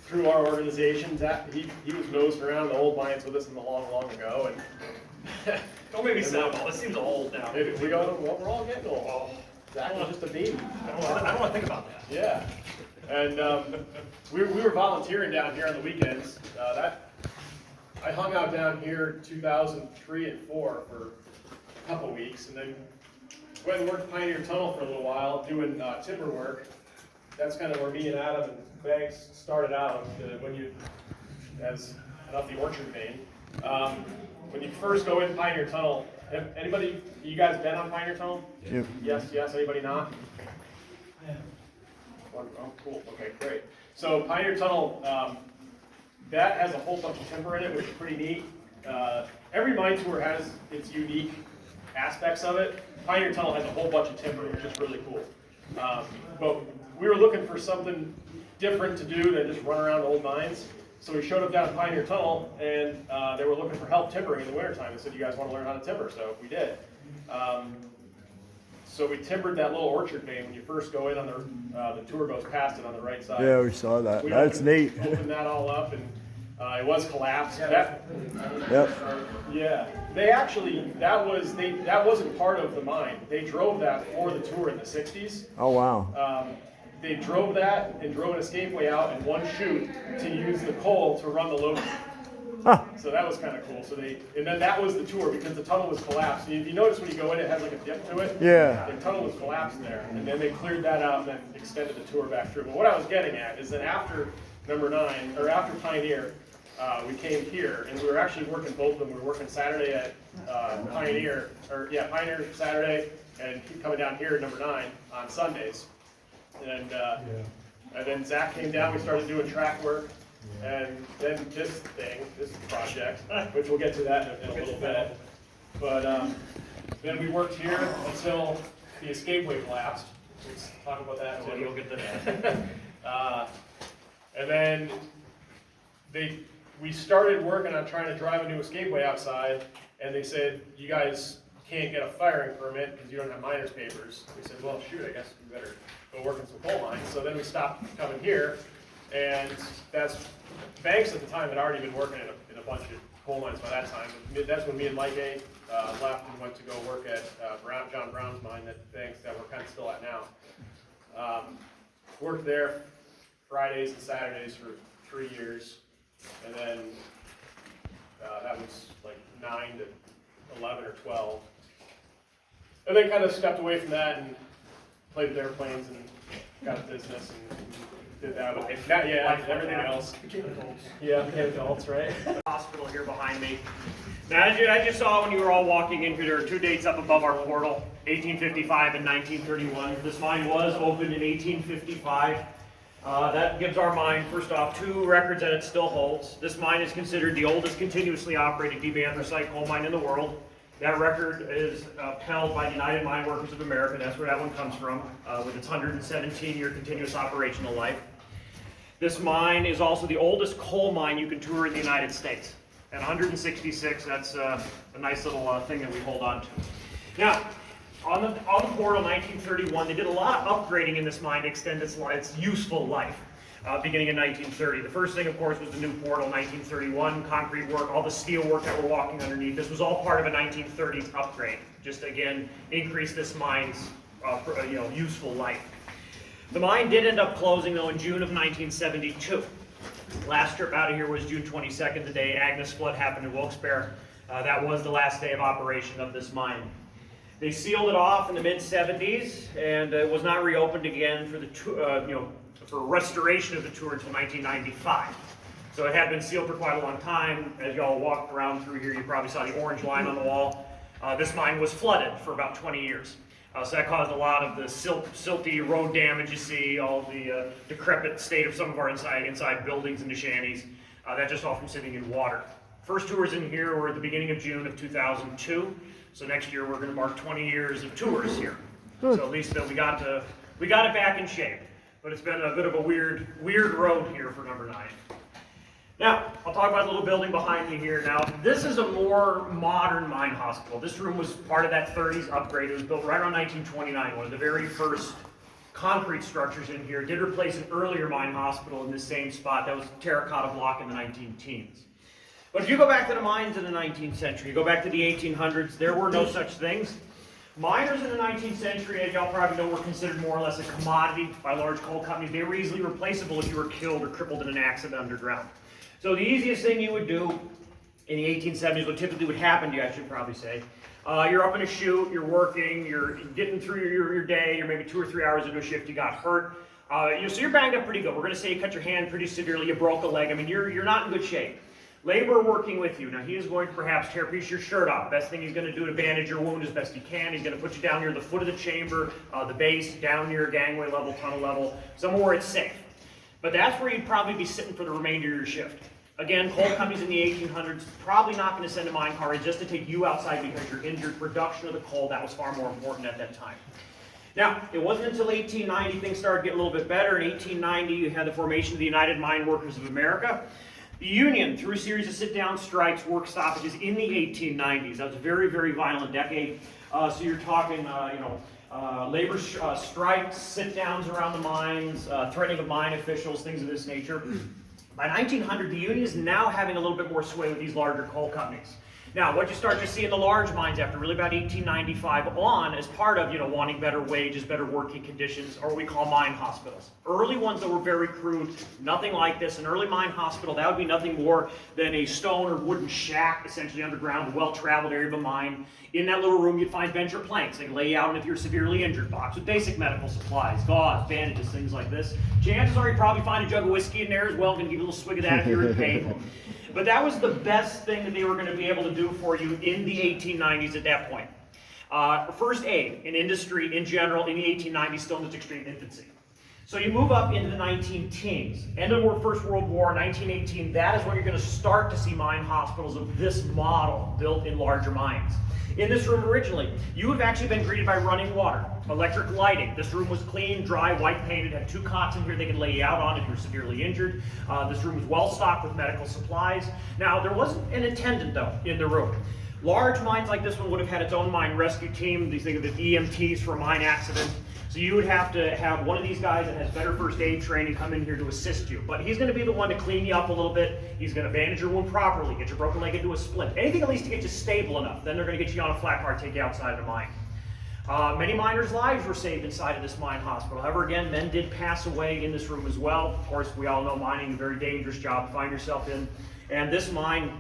Through our organization, he was nosing around the old mines with us in the long ago, and don't make me sound old. This seems old now. We go, well, we're all getting old. Oh, Zach was just a baby. I don't want to think about that. Yeah, and we were volunteering down here on the weekends. I hung out down here 2003 and 4 for a couple weeks, and then went and worked Pioneer Tunnel for a little while doing timber work. That's kind of where me and Adam and Banks started out as off the orchard vein. When you first go in Pioneer Tunnel, you guys been on Pioneer Tunnel? Yep. Yes, anybody not? Yeah. Oh, cool, okay, great. So Pioneer Tunnel, that has a whole bunch of timber in it, which is pretty neat. Every mine tour has its unique aspects of it. Pioneer Tunnel has a whole bunch of timber, which is really cool. But we were looking for something different to do than just run around old mines. So we showed up down at Pioneer Tunnel, and they were looking for help timbering in the wintertime. They said, you guys want to learn how to timber? So we did. So we timbered that little orchard vein when you first go in on the tour goes past it on the right side. Yeah, we saw that. That's neat. Opened that all up, and it was collapsed. Yep. Yeah, they actually, that wasn't part of the mine. They drove that for the tour in the 60s. Oh, wow. They drove that and drove an escapeway out in one chute to use the coal to run the load. Huh. So that was kind of cool. And then that was the tour because the tunnel was collapsed. If you notice when you go in, it has like a dip to it. Yeah. The tunnel was collapsed there, and then they cleared that out and then extended the tour back through. But what I was getting at is that after after Pioneer, we came here, and we were actually working both of them. We were working Saturday at Pioneer Saturday, and coming down here at number 9 on Sundays. And then Zach came down, we started doing track work, and then this project, which we'll get to that in a little bit. But then we worked here until the escapeway collapsed. Let's talk about that too. You'll get to that. And then we started working on trying to drive a new escapeway outside, and they said, you guys can't get a firing permit because you don't have miner's papers. We said, well, shoot, I guess we better go work in some coal mines. So then we stopped coming here, and Banks at the time had already been working in a bunch of coal mines by that time. That's when me and Mike A. Left and went to go work at John Brown's mine that we're kind of still at now. Worked there Fridays and Saturdays for 3 years, and then that was like 9 to 11 or 12. And then kind of stepped away from that and played with airplanes and got a business and did that. But everything else. Became adults, right? Hospital here behind me. Now, as you saw when you were all walking in here, there are 2 dates up above our portal, 1855 and 1931. This mine was opened in 1855. That gives our mine, first off, 2 records that it still holds. This mine is considered the oldest continuously operated deep anthracite coal mine in the world. That record is held by the United Mine Workers of America. That's where that one comes from, with its 117-year continuous operational life. This mine is also the oldest coal mine you can tour in the United States. At 166, that's a nice little thing that we hold on to. Now, on the portal 1931, they did a lot of upgrading in this mine to extend its useful life. Beginning in 1930. The first thing, of course, was the new portal, 1931, concrete work, all the steel work that we're walking underneath. This was all part of a 1930s upgrade. Just again, increase this mine's useful life. The mine did end up closing though in June of 1972. Last trip out of here was June 22nd, the day Agnes flood happened in Wilkes-Barre. That was the last day of operation of this mine. They sealed it off in the mid-70s, and it was not reopened again for the for restoration of the tour until 1995. So it had been sealed for quite a long time. As y'all walked around through here, you probably saw the orange line on the wall. This mine was flooded for about 20 years. So that caused a lot of the silty road damage you see, all the decrepit state of some of our inside buildings and the shanties. That just all from sitting in water. First tours in here were at the beginning of June of 2002. So next year we're going to mark 20 years of tours here. So at least we got it back in shape. But it's been a bit of a weird road here for number 9. Now, I'll talk about the little building behind me here. Now, this is a more modern mine hospital. This room was part of that 30s upgrade. It was built right around 1929, one of the very first concrete structures in here. It did replace an earlier mine hospital in this same spot. That was terracotta block in the 19-teens. But if you go back to the mines in the 19th century, you go back to the 1800s, there were no such things. Miners in the 19th century, as y'all probably know, were considered more or less a commodity by large coal companies. They were easily replaceable if you were killed or crippled in an accident underground. So the easiest thing you would do in the 1870s, what typically would happen to you, I should probably say, you're up in a chute, you're working, you're getting through your day, you're maybe 2 or 3 hours into a shift, you got hurt. So you're banged up pretty good. We're going to say you cut your hand pretty severely, you broke a leg. I mean, you're not in good shape. Laborer working with you. Now he is going to perhaps tear a piece of your shirt off. Best thing he's going to do to bandage your wound as best he can. He's going to put you down near the foot of the chamber, the base, down near gangway level, tunnel level, somewhere where it's safe. But that's where you'd probably be sitting for the remainder of your shift. Again, coal companies in the 1800s probably not going to send a mine car in just to take you outside because you're injured. Production of the coal, that was far more important at that time. Now, it wasn't until 1890 things started getting a little bit better. In 1890, you had the formation of the United Mine Workers of America. The Union, through a series of sit-down strikes, work stoppages in the 1890s. That was a very, very violent decade. So you're talking, labor strikes, sit-downs around the mines, threatening of mine officials, things of this nature. By 1900, the Union is now having a little bit more sway with these larger coal companies. Now, what you start to see in the large mines after really about 1895 on, as part of wanting better wages, better working conditions, are what we call mine hospitals. Early ones that were very crude, nothing like this. An early mine hospital, that would be nothing more than a stone or wooden shack, essentially underground, well-traveled area of a mine. In that little room, you'd find bench or planks. They lay out, and if you're severely injured, box with basic medical supplies, gauze, bandages, things like this. Chances are you'd probably find a jug of whiskey in there as well. I'm going to give you a little swig of that if you're in pain. But that was the best thing that they were going to be able to do for you in the 1890s at that point. First aid in industry in general in the 1890s still in its extreme infancy. So you move up into the 19-teens. End of the First World War, 1918, that is when you're going to start to see mine hospitals of this model built in larger mines. In this room originally, you have actually been greeted by running water, electric lighting. This room was clean, dry, white painted, had 2 cots in here they could lay you out on if you're severely injured. This room was well stocked with medical supplies. Now, there wasn't an attendant, though, in the room. Large mines like this one would have had its own mine rescue team. These things are the EMTs for a mine accident. So you would have to have one of these guys that has better first aid training come in here to assist you. But he's going to be the one to clean you up a little bit. He's going to bandage your wound properly, get your broken leg into a splint. Anything at least to get you stable enough. Then they're going to get you on a flat car, take you outside of the mine. Many miners' lives were saved inside of this mine hospital. However, again, men did pass away in this room as well. Of course, we all know mining is a very dangerous job to find yourself in. And this mine,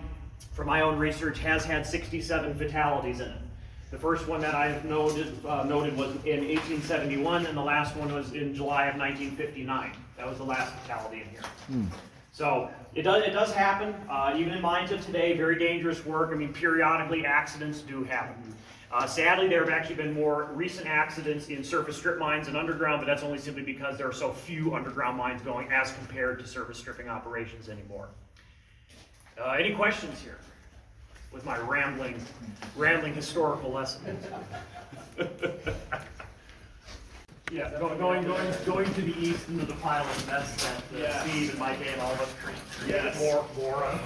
from my own research, has had 67 fatalities in it. The first one that I noted was in 1871, and the last one was in July of 1959. That was the last fatality in here. So it does happen, even in mines of today, very dangerous work. I mean, periodically accidents do happen. Sadly, there have actually been more recent accidents in surface strip mines and underground, but that's only simply because there are so few underground mines going as compared to surface stripping operations anymore. Any questions here with my rambling historical lesson? Yeah, going to the east into the pile of mess that Steve and Mike and all of us created more of.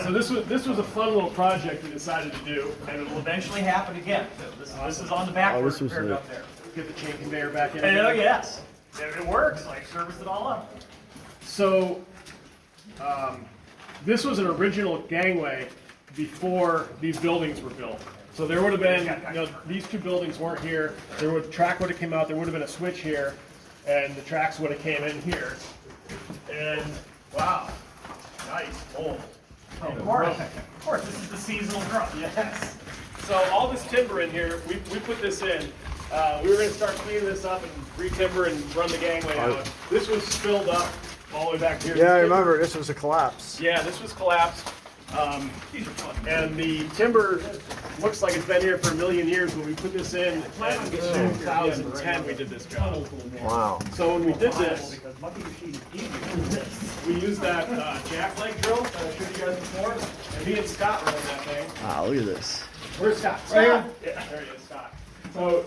So this was a fun little project we decided to do, And it will eventually happen again. This is on the back this was prepared it. up there. get the chain conveyor back in. Oh yes, it works. Like service it all up. So this was an original gangway before these buildings were built. So there would have been, these 2 buildings weren't here. The track would have come out. There would have been a switch here, and the tracks would have came in here. And wow, nice, old. Of course, this is the seasonal growth. Yes. So all this timber in here, we put this in. We were going to start cleaning this up and re-timber and run the gangway out. This was filled up all the way back here. Yeah, I remember this was a collapse. Yeah, this was collapsed. And the timber looks like it's been here for a million years. When we put this in 2010, we did this job. Wow. So when we did this, we used that jack leg drill that I showed you guys before, and me and Scott ran that thing. Wow, look at this. Where's Scott? Right here? Yeah, there he is, Scott. So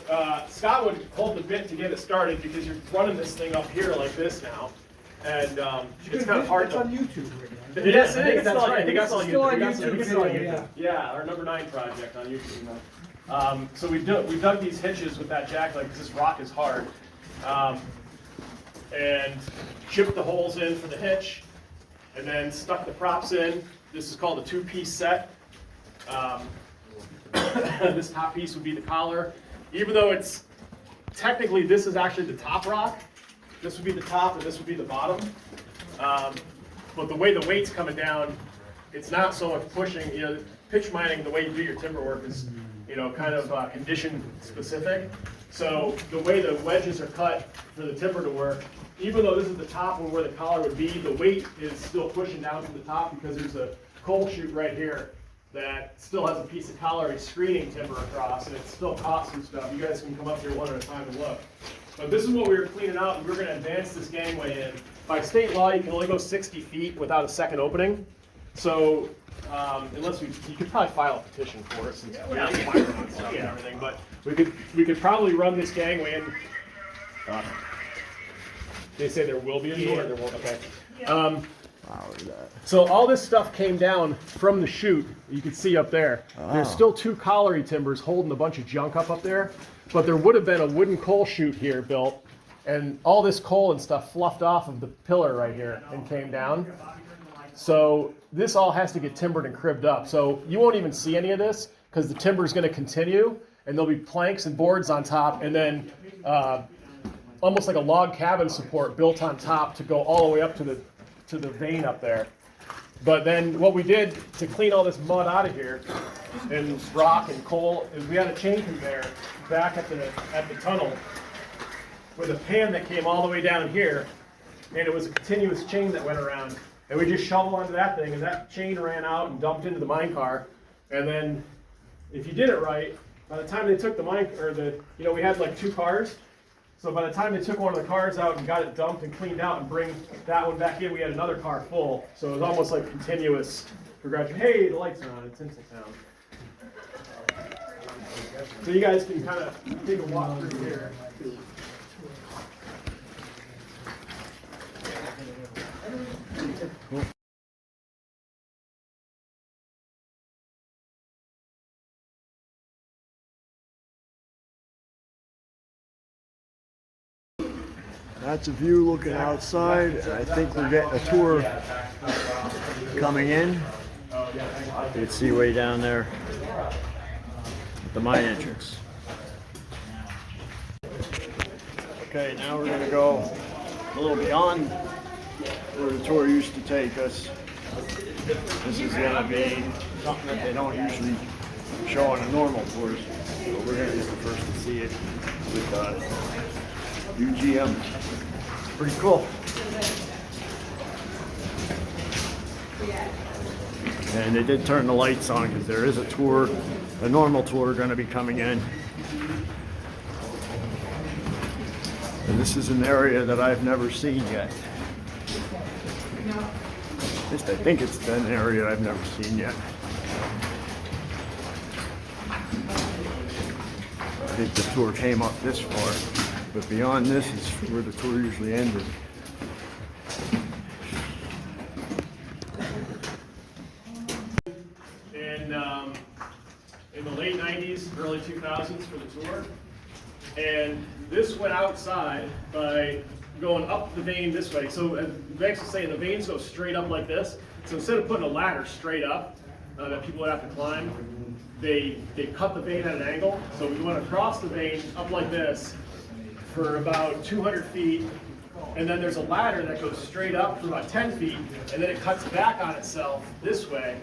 Scott would hold the bit to get it started because you're running this thing up here like this now. And it's kind of hard It's to... on YouTube right now. Yes, it is. That's right. It's still on YouTube. Yeah, our number 9 project on YouTube. So we dug these hitches with that jack leg because this rock is hard. And chipped the holes in for the hitch, and then stuck the props in. This is called a 2-piece set. This top piece would be the collar. Even though it's, technically this is actually the top rock. This would be the top and this would be the bottom. But the way the weight's coming down, it's not so much pushing. You know, pitch mining, the way you do your timber work is, you know, kind of condition specific. So the way the wedges are cut for the timber to work, even though this is the top and where the collar would be, the weight is still pushing down to the top because there's a coal chute right here that still has a piece of colliery screening timber across, and it's still caught some stuff. You guys can come up here one at a time and look. But this is what we were cleaning out, and we were going to advance this gangway in. By state law, you can only go 60 feet without a second opening. So, unless you could probably file a petition for it, since we have fire on stuff and everything. But we could probably run this gangway in. They say there will be a door. There won't. Okay. Wow, look at that. So all this stuff came down from the chute. You can see up there. There's still 2 colliery timbers holding a bunch of junk up there. But there would have been a wooden coal chute here built, and all this coal and stuff fluffed off of the pillar right here and came down. So this all has to get timbered and cribbed up. So you won't even see any of this because the timber is going to continue, and there'll be planks and boards on top, and then almost like a log cabin support built on top to go all the way up to the vein up there. But then what we did to clean all this mud out of here and rock and coal is we had a chain conveyor back at the tunnel with a pan that came all the way down here, and it was a continuous chain that went around, and we just shoveled onto that thing, and that chain ran out and dumped into the mine car. And then if you did it right, by the time they took the mine, or we had like 2 cars. So by the time they took one of the cars out and got it dumped and cleaned out and bring that one back in, we had another car full. So it was almost like continuous progression. Hey, the lights are on. It's instant sound. So you guys can kind of take a walk through here. That's a view looking outside. I think we're getting a tour coming in. You can see way down there the mine entrance. Okay, now we're going to go a little beyond where the tour used to take us. This is going to be something that they don't usually show on a normal tours, but we're going to be the first to see it with UGM. Pretty cool. And they did turn the lights on because there is a normal tour going to be coming in. And this is an area that I've never seen yet. At least I think it's an area I've never seen yet. I think the tour came up this far, but beyond this is where the tour usually ended. In the late 90s, early 2000s for the tour. And this went outside by going up the vein this way. So as Vex was saying, the veins go straight up like this. So instead of putting a ladder straight up that people would have to climb, they cut the vein at an angle. So we went across the vein up like this for about 200 feet. And then there's a ladder that goes straight up for about 10 feet. And then it cuts back on itself this way.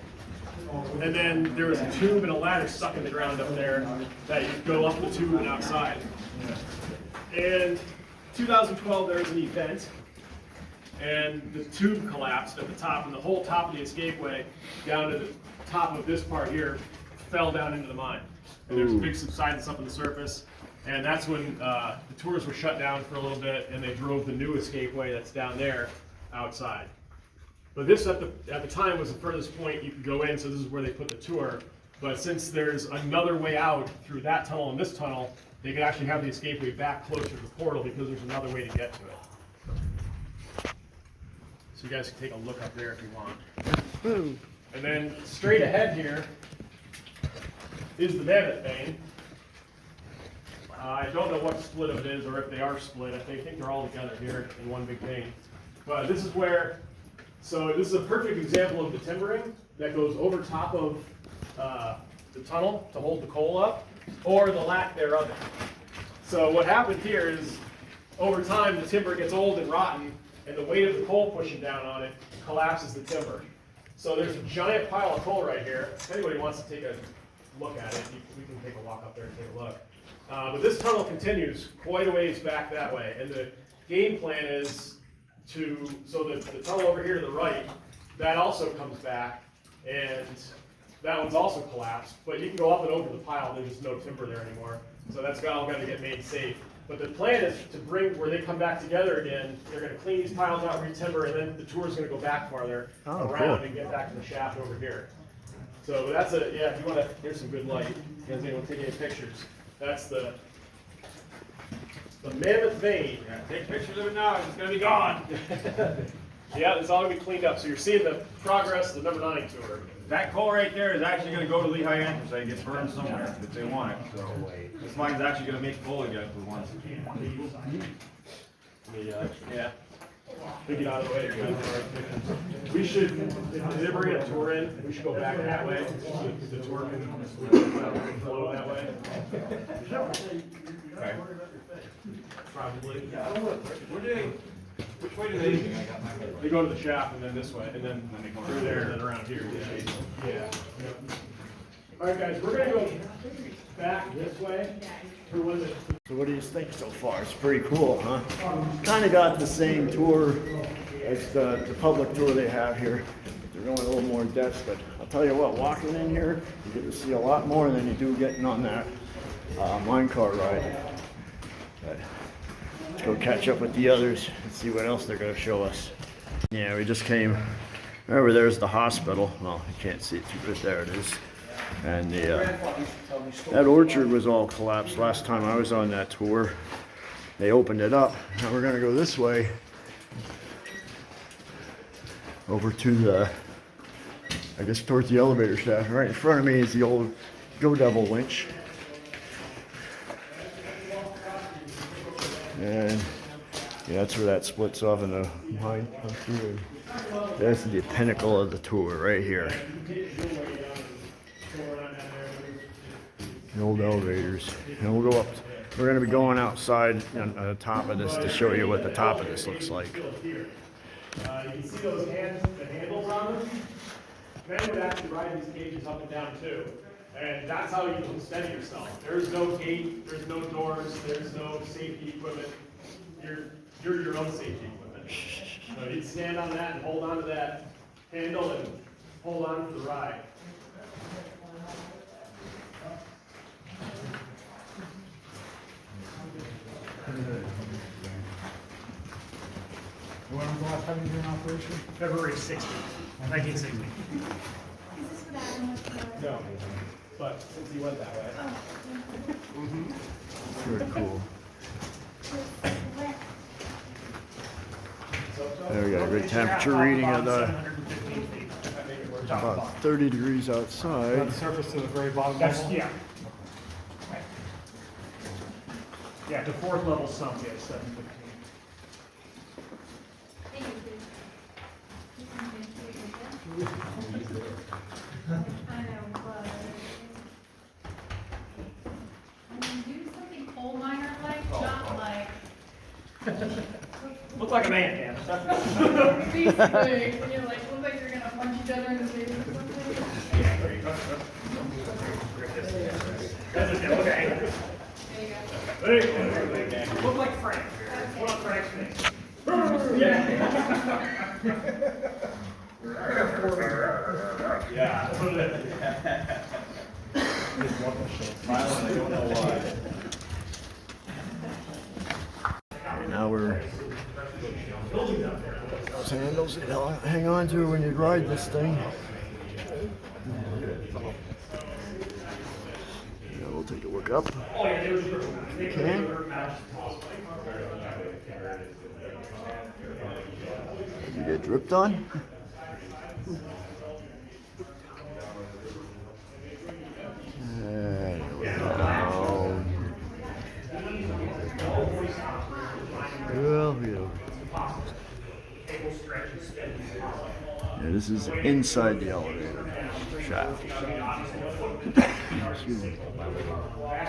And then there was a tube and a ladder stuck in the ground up there that you go up the tube and outside. And 2012 there was an event, and the tube collapsed at the top, and the whole top of the escapeway down to the top of this part here fell down into the mine. And there's a big subsidence up on the surface, and that's when the tours were shut down for a little bit, and they drove the new escapeway that's down there outside. But this at the time was the furthest point you could go in, so this is where they put the tour. But since there's another way out through that tunnel and this tunnel, they could actually have the escapeway back closer to the portal because there's another way to get to it. So you guys can take a look up there if you want. And then straight ahead here is the Mammoth vein. I don't know what split of it is or if they are split. I think they're all together here in one big vein. But this is where, so this is a perfect example of the timbering that goes over top of the tunnel to hold the coal up, or the lack thereof. So what happened here is, over time, the timber gets old and rotten, and the weight of the coal pushing down on it collapses the timber. So there's a giant pile of coal right here. If anybody wants to take a look at it, we can take a walk up there and take a look. But this tunnel continues quite a ways back that way, and the game plan is so the tunnel over here to the right, that also comes back, and that one's also collapsed, but you can go up and over the pile, there's just no timber there anymore. So that's all got to get made safe. But the plan is to bring, where they come back together again, they're going to clean these piles out, re-timber, and then the tour's going to go back farther around and get back to the shaft over here. So that's yeah, if you want to, here's some good light. You guys want to take any pictures. That's the Mammoth vein. Yeah, take pictures of it now, it's gonna be gone. Yeah, it's all going to be cleaned up. So you're seeing the progress of the number 9 tour. That coal right there is actually gonna go to Lehigh anthracite and get burned somewhere if they want it, so. This mine's actually gonna make coal again for once. Yeah. We get out of the way. We should, if they're bringing a tour in, we should go back that way. The tour can flow that way. Okay. Probably. Which way do they? They go to the shaft and then this way, and then through there and then around here. Yeah. All right, guys, we're gonna go back this way for when the. So what do you think so far? It's pretty cool, huh? Kind of got the same tour as the public tour they have here. They're going a little more in depth, but I'll tell you what, walking in here, you get to see a lot more than you do getting on that minecart ride. But let's go catch up with the others and see what else they're going to show us. Yeah, we just came, over there's the hospital. Well, you can't see it too good, there it is. And that orchard was all collapsed last time I was on that tour. They opened it up. Now we're gonna go this way over to the, I guess towards the elevator shaft. Right in front of me is the old Go Devil Winch. And yeah, that's where that splits off in the mine. That's the pinnacle of the tour right here. The old elevators, and we'll go up. We're going to be going outside on the top of this to show you what the top of this looks like. You can see those the handles on them. Men would actually ride these cages up and down too, and that's how you can steady yourself. There's no gate, there's no doors, there's no safety equipment. You're your own safety equipment. So you'd stand on that and hold on to that handle and hold on for the ride. When was the last time you were in operation? February 16th, 1960. Is this what Adam was for? No, but since you went that way. Very cool. There we got a good temperature reading of the, about 30 degrees outside. The surface to the very bottom That's, level? yeah. Yeah, the 4th level sump, yeah, 715. Thank you. I know, but. I mean, do something coal miner like, not like. Look like a man, Dan. Basically, you're like, look like you're gonna punch each other in the face or something. Okay. There you go. Look like Frank. What up, Frank's face? Yeah. Now we're those handles that you'll hang on to when you ride this thing. Now we'll take a look up. Okay. You get dripped on? There we go. Well, yeah. Yeah, this is inside the elevator shaft. Excuse me.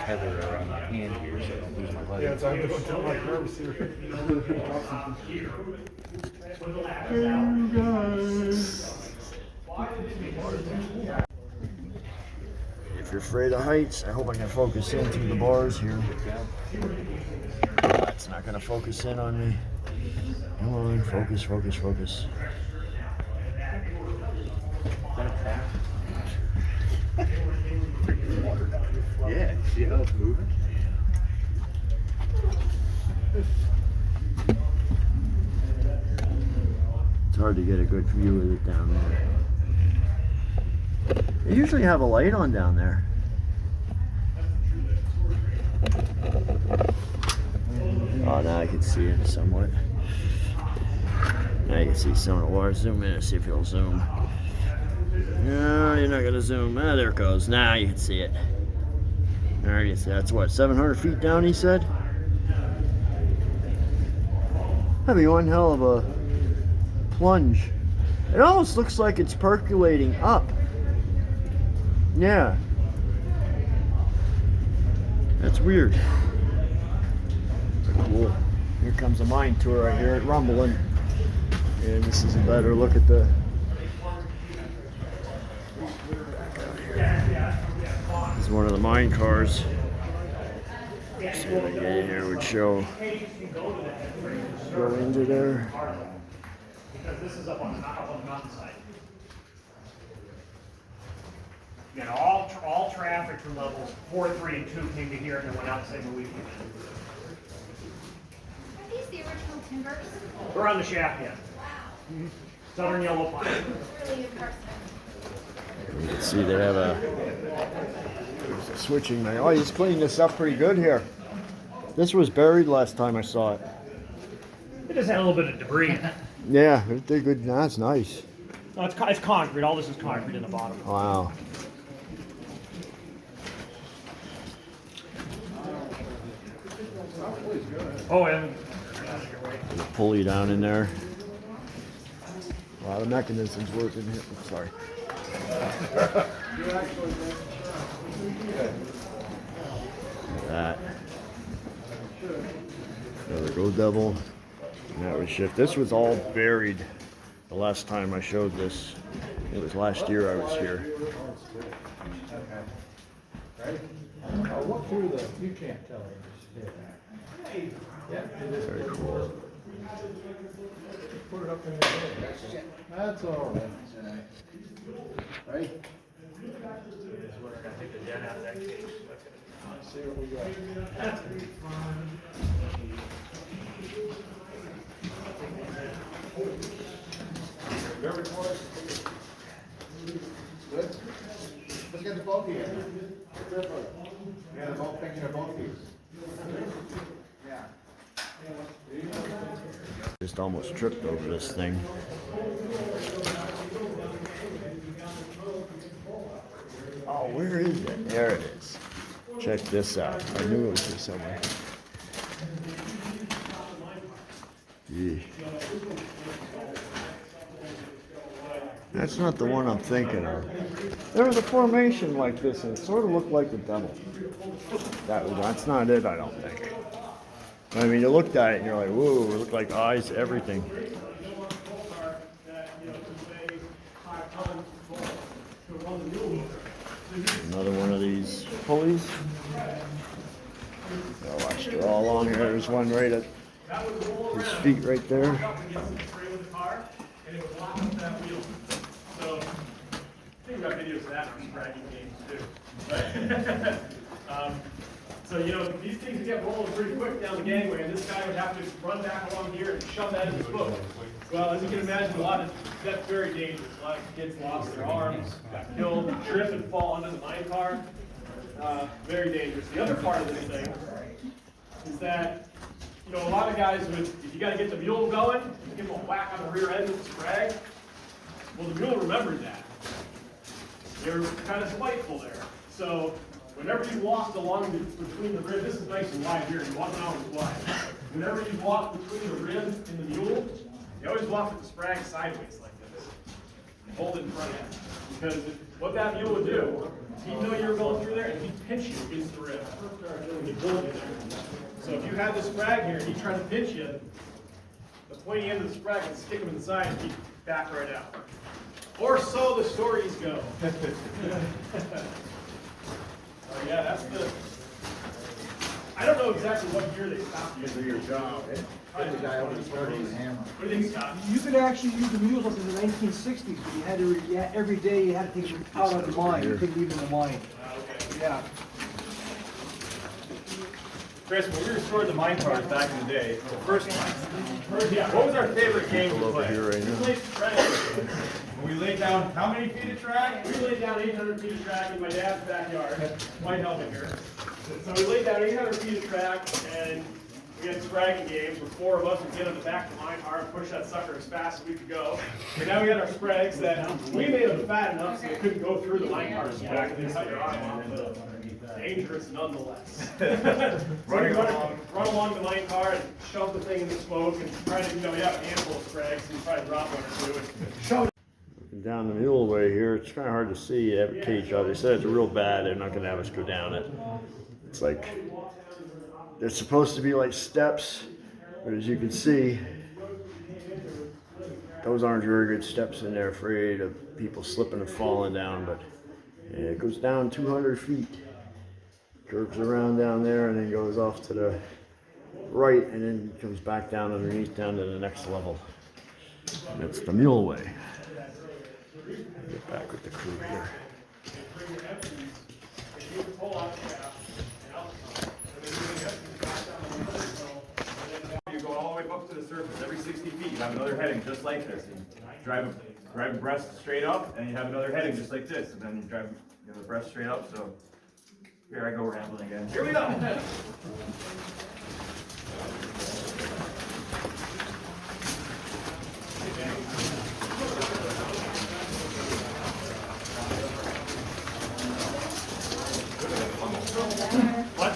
Tether around my hand here so I don't lose my leg. Yeah, it's on different tip like nervous here. If you're afraid of heights, I hope I can focus in through the bars here. That's not gonna focus in on me. Come on, focus, focus, focus. Yeah, see how it's moving? It's hard to get a good view of it down there. They usually have a light on down there. Oh, now I can see it somewhat. Now you can see some of the water. Zoom in and see if it'll zoom. No, you're not gonna zoom. Ah, there it goes. Now you can see it. There you see. That's what, 700 feet down, he said? That'd be one hell of a plunge. It almost looks like it's percolating up. Yeah. That's weird. Cool. Here comes a mine tour right here at rumbling. And this is a better look at the. This is one of the mine cars. See what I get in here would show. Go into there. Because this is up on the mountainside. You know, all traffic from levels 4, 3, and 2 came to here and then went out the same week. Are these the original timbers? We're on the shaft yet. Wow, Southern yellow pine. it's really impressive. You can see they have a switching there. Oh, he's cleaning this up pretty good here. This was buried last time I saw it. It just had a little bit of debris. Yeah, they're good. That's nice. No, it's concrete. All this is concrete in the bottom. Wow. Oh, and There's a pulley down in there. A lot of mechanisms working here. Sorry. That. Another Go Devil. And that was shift. This was all buried the last time I showed this. It was last year I was here. I'll look through the, you can't tell it. Very cool. Put it up in the air. That's all right. Right? Let's see what we got. Good. Let's get the bulk here. Yeah, the bulk, thinking of both these. Yeah. Just almost tripped over this thing. Oh, where is it? There it is. Check this out. I knew it was here somewhere. Gee. That's not the one I'm thinking of. There was a formation like this and it sort of looked like the devil. That's not it, I don't think. I mean, you looked at it and you're like, whoa, it looked like eyes, everything. Another one of these pulleys. Oh, watch, they're all along here. There's one right at his feet right there. So, I think we got videos of that in our bragging games too. So, you know, these things would get rolling pretty quick down the gangway, and this guy would have to run back along here and shove that in his book. Well, as you can imagine, that's very dangerous. A lot of kids lost their arms, got killed, trip and fall under the mine car. Very dangerous. The other part of this thing is that, you know, a lot of guys would, if you got to get the mule going, you give them a whack on the rear end with the sprag. Well, the mule remembered that. You're kind of spiteful there. So whenever you walked along between the rib, this is nice and wide here, you walk down with wide. Whenever you walk between the rib and the mule, you always walk with the sprag sideways like this. And hold it in front of you. Because what that mule would do, he'd know you were going through there and he'd pinch you against the rib. And he'd hold you there. So if you had the sprag here and he'd try to pinch you, the pointy end of the sprag would stick him in the side and he'd back right out. Or so the stories go. Yeah, that's the. I don't know exactly what year they stopped using your job. The guy always started with a hammer. What do you think, Scott? You could actually use the mules up in the 1960s, but you had to, every day you had to take them out of the mine. You couldn't leave them in the mine. Okay. Yeah. Chris, when we restored the mine cars back in the day, the first time, Yeah, what was our favorite game to Over play? here right We now. played track. when we laid down how many feet of track? We laid down 800 feet of track in my dad's backyard. White helmet here. So we laid down 800 feet of track, and we had spragging games where four of us would get on the back of the mine car and push that sucker as fast as we could go. And now we had our sprags that we made them fat enough so they couldn't go through the mine car sprag and they cut your arm off. But dangerous nonetheless. run along the mine car and shove the thing in the smoke and try to, you know, you have a handful of sprags, so you probably drop one or two and shove it. Down the mule way here, it's kind of hard to see that cage out. They said it's real bad. They're not going to have us go down it. It's like, there's supposed to be like steps, but as you can see, those aren't very good steps in there, afraid of people slipping and falling down, but yeah, it goes down 200 feet, curves around down there, and then goes off to the right, and then comes back down underneath, down to the next level. And it's the mule way. Get back with the crew here. You go all the way up to the surface. Every 60 feet, you have another heading just like this. And drive the breast straight up, and you have another heading just like this. And then you drive the breast straight up. So here I go rambling again. Here we go. What?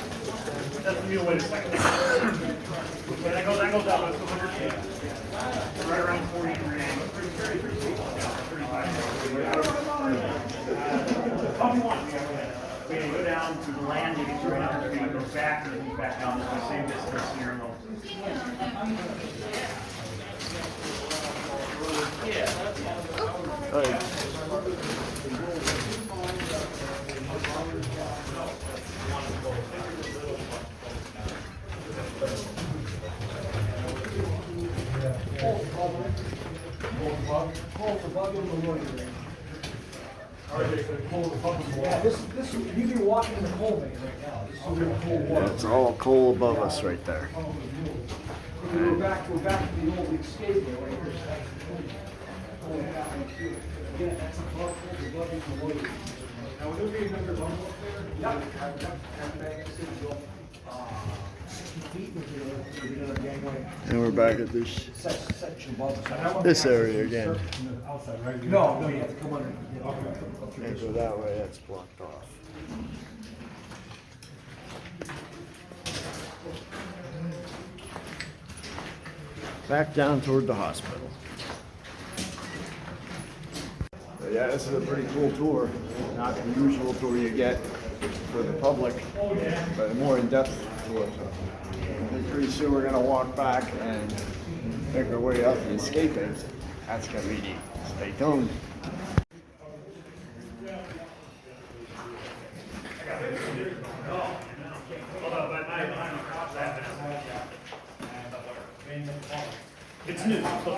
That's the mule. Wait a second. Yeah, that goes down. That's 100 feet. Right around 40 degrees. 35. We can go down to the landing, it's right out there, we go back and then back down, it's the same distance here. Yeah, this, you'd be walking in the coal vein right now. This is real coal water. It's all coal above us right there. We're back to the old escape there right here. Again, that's above the water. Now, would there be another bump up there? Yep. And we're back at this area again. No, you have to come under. Can't go that way, that's blocked off. Back down toward the hospital. So yeah, this is a pretty cool tour. Not the usual tour you get for the public, but a more in-depth tour. And pretty soon we're gonna walk back and make our way up the escape exit. That's gonna be neat. Stay tuned.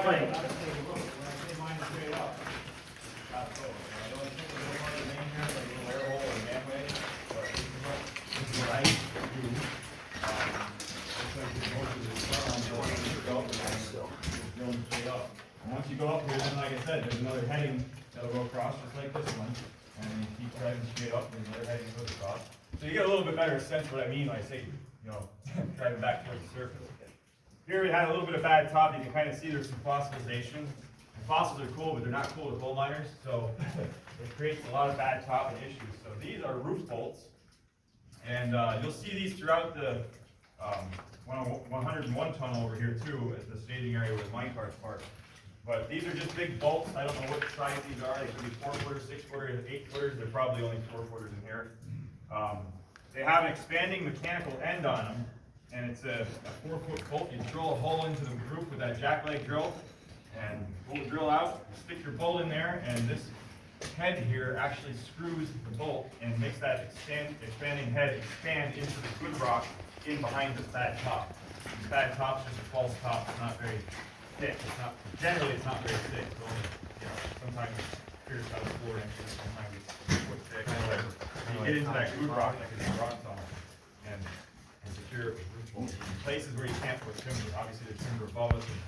plank. Once you go up here, then like I said, there's another heading that'll go across just like this one, and then you keep driving straight up, and another heading goes across. So you get a little bit better sense of what I mean when I say, driving back towards the surface. Here we had a little bit of bad top. You can kind of see there's some fossilization. The fossils are cool, but they're not cool to coal miners, so it creates a lot of bad top and issues. So these are roof bolts, and you'll see these throughout the 101 tunnel over here too, at the staging area where the minecars park. But these are just big bolts. I don't know what size these are. They could be 4-footers, 6-footers, 8-footers. They're probably only 4-footers in here. They have an expanding mechanical end on them, and it's a 4-foot bolt. You drill a hole into the roof with that jackleg drill, and pull the drill out, stick your bolt in there, and this head here actually screws the bolt and makes that expanding head expand into the good rock in behind this bad top. This bad top's just a false top. It's not very thick. Generally it's not very thick. It's only, sometimes it's pierced out of the floor, and sometimes it's a foot thick. When you get into that good rock, like it's a rock tunnel, and secure it with roof bolts. In places where you can't put timber, obviously there's timber above us. And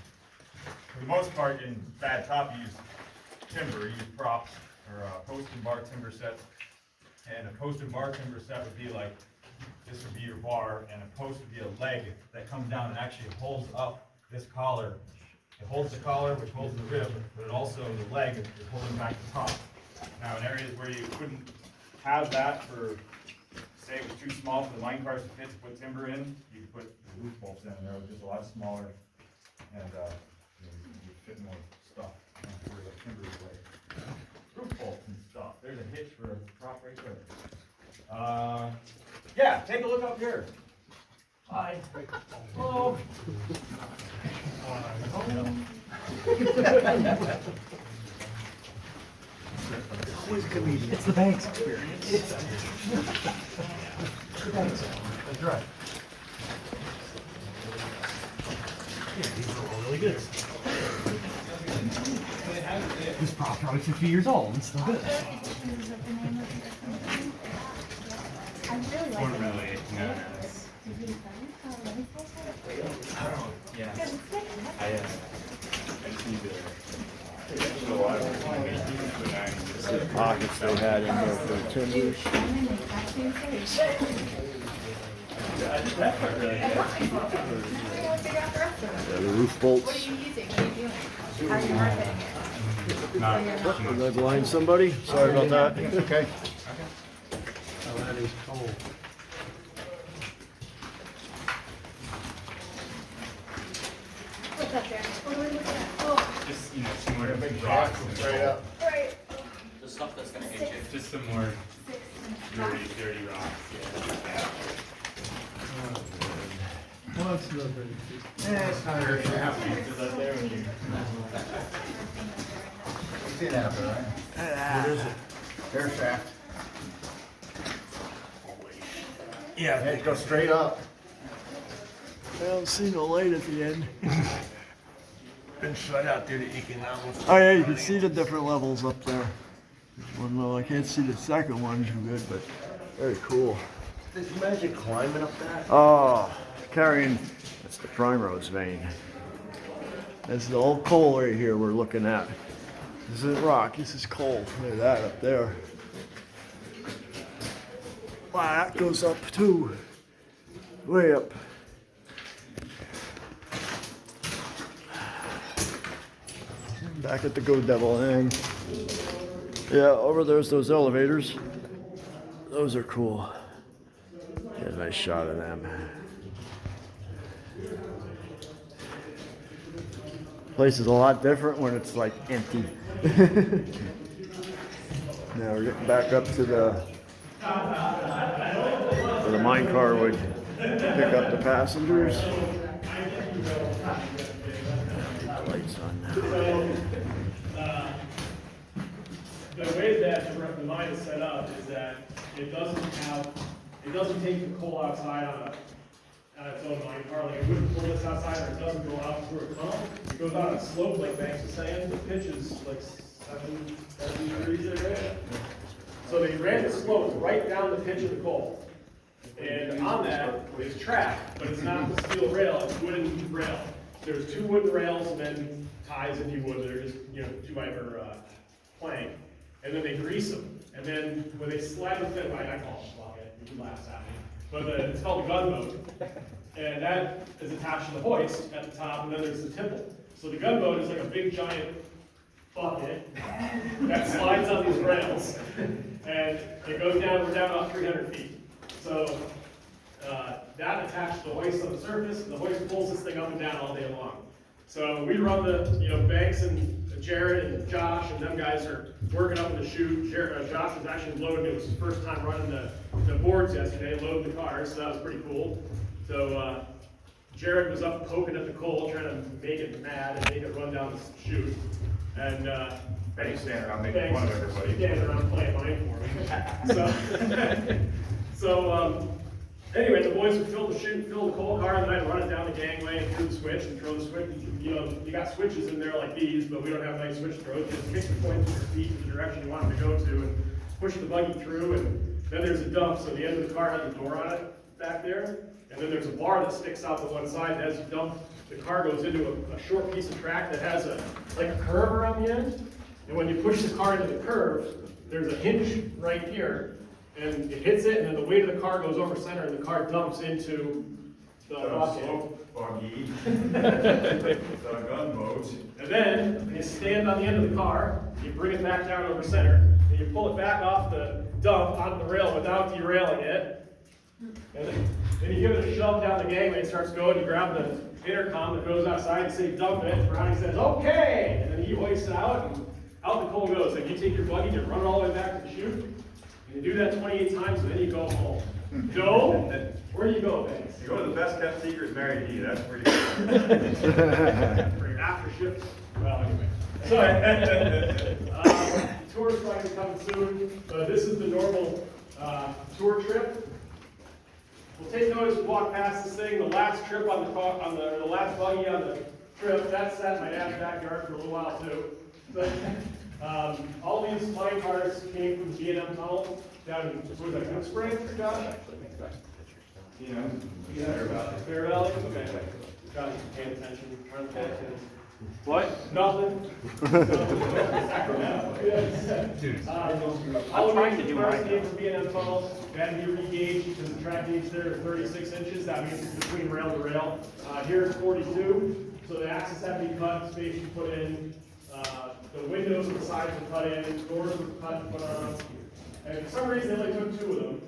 for the most part, in bad top, you use timber. You use props or post and bar timber sets. And a post and bar timber set would be like, this would be your bar, and a post would be a leg that comes down and actually holds up this collar. It holds the collar, which holds the rib, but it also, the leg is holding back the top. Now, in areas where you couldn't have that for, say it was too small for the mine cars to fit to put timber in, you could put the roof bolts in there, which is a lot smaller, and you fit more stuff. Where the timber is away. Roof bolts and stuff. There's a hitch for a prop right there. Yeah, take a look up here. Hi. Hello. Always a comedian. It's the Banks experience. It's the Banks. That's right. Yeah, these are all really good. This prop probably 50 years old and still good. I really like it. Yeah. I just need to. The pockets they had in there for timbers. Yeah, the roof bolts. What are you using? What are you doing? How are you marketing? Did I blind somebody? Sorry about that. Okay. Oh, that is cold. What's up there? What are we looking at? Oh, Just, similar to rocks and Straight up. right. The stuff that's gonna hit you. just some more dirty rocks, yeah. Well, it's not very Yeah, it's not very You see that up there, right? What is it? Air shaft. Yeah, it goes straight up. I don't see no light at the end. Been shut out there that you can almost. Oh yeah, you can see the different levels up there. Well, I can't see the second one too good, but very cool. Did you imagine climbing up that? Oh, carrying, that's the Primrose vein. This is all coal right here we're looking at. This isn't rock, this is coal. Look at that up there. Wow, that goes up too. Way up. Back at the Go Devil hang. Yeah, over there's those elevators. Those are cool. Get a nice shot of them. Place is a lot different when it's like empty. Now we're getting back up to where the mine car would pick up the passengers. Lights on now. The way that the mine is set up is that it doesn't take the coal outside on its own mine car, like it wouldn't pull this outside or it doesn't go out through a tunnel. It goes out on a slope like Banks was saying, the pitch is like 70 degrees there, right? So they ran the slope right down the pitch of the coal. And on that is track, but it's not the steel rail, it's wooden rail. There's 2 wooden rails and then ties, if you would, that are just, 2-by-4 plank. And then they grease them. And then when they slide the fin, I call it blockhead, you laugh at me. But it's called a gunboat. And that is attached to the hoist at the top, and then there's the tipple. So the gunboat is like a big giant bucket that slides on these rails. And it goes down, we're down about 300 feet. So that attached to the hoist on the surface, and the hoist pulls this thing up and down all day long. So we run the, Banks and Jared and Josh and them guys are working up in the chute. Josh was actually loading, it was his first time running the boards yesterday, loading the cars, so that was pretty cool. So Jared was up poking at the coal, trying to make it mad and make it run down the chute. And Banks standing around making fun of everybody. Standing around playing mine for me. So anyway, the boys would fill the chute, fill the coal car, and then I'd run it down the gangway and through the switch and throw the switch. You got switches in there like these, but we don't have nice switch throws. Just kick the points with your feet to the direction you want them to go to and push the buggy through. And then there's a dump, so the end of the car has a door on it back there. And then there's a bar that sticks out to one side, and as you dump, the car goes into a short piece of track that has like a curve around the end. And when you push the car into the curve, there's a hinge right here, and it hits it, and then the weight of the car goes over center, and the car dumps into the bucket. Buggy. The gunboat. And then you stand on the end of the car, you bring it back down over center, and you pull it back off the dump onto the rail without derailing it. And then you give it a shove down the gangway, it starts going, you grab the intercom that goes outside and say dump it, Brownie says, okay! And then he hoists it out, and out the coal goes. Like you take your buggy, you run it all the way back to the chute, and you do that 28 times, and then you go home. Joe, where do you go, Banks? You go to the best kept secret, Mary D. That's where you go. For your after shift. Well, anyway. So, tour's probably coming soon. This is the normal tour trip. We'll take notice, we walk past this thing, the last trip on the car, the last buggy on the trip, that's at my dad's backyard for a little while too. So, all these mine cars came from the G&M tunnel down in, what was that, Good Spring, Josh? Fair Valley? Okay. Josh is paying attention, trying to pay attention. What? Nothing. All trying to do cars came from B&M tunnel. They had to be re-gauged because the track gauge there is 36 inches. That means it's between rail to rail. Here it's 42. So the axis had to be cut, space you put in. The windows and the sides were cut in, doors were cut and put on. And for some reason, they only took 2 of them.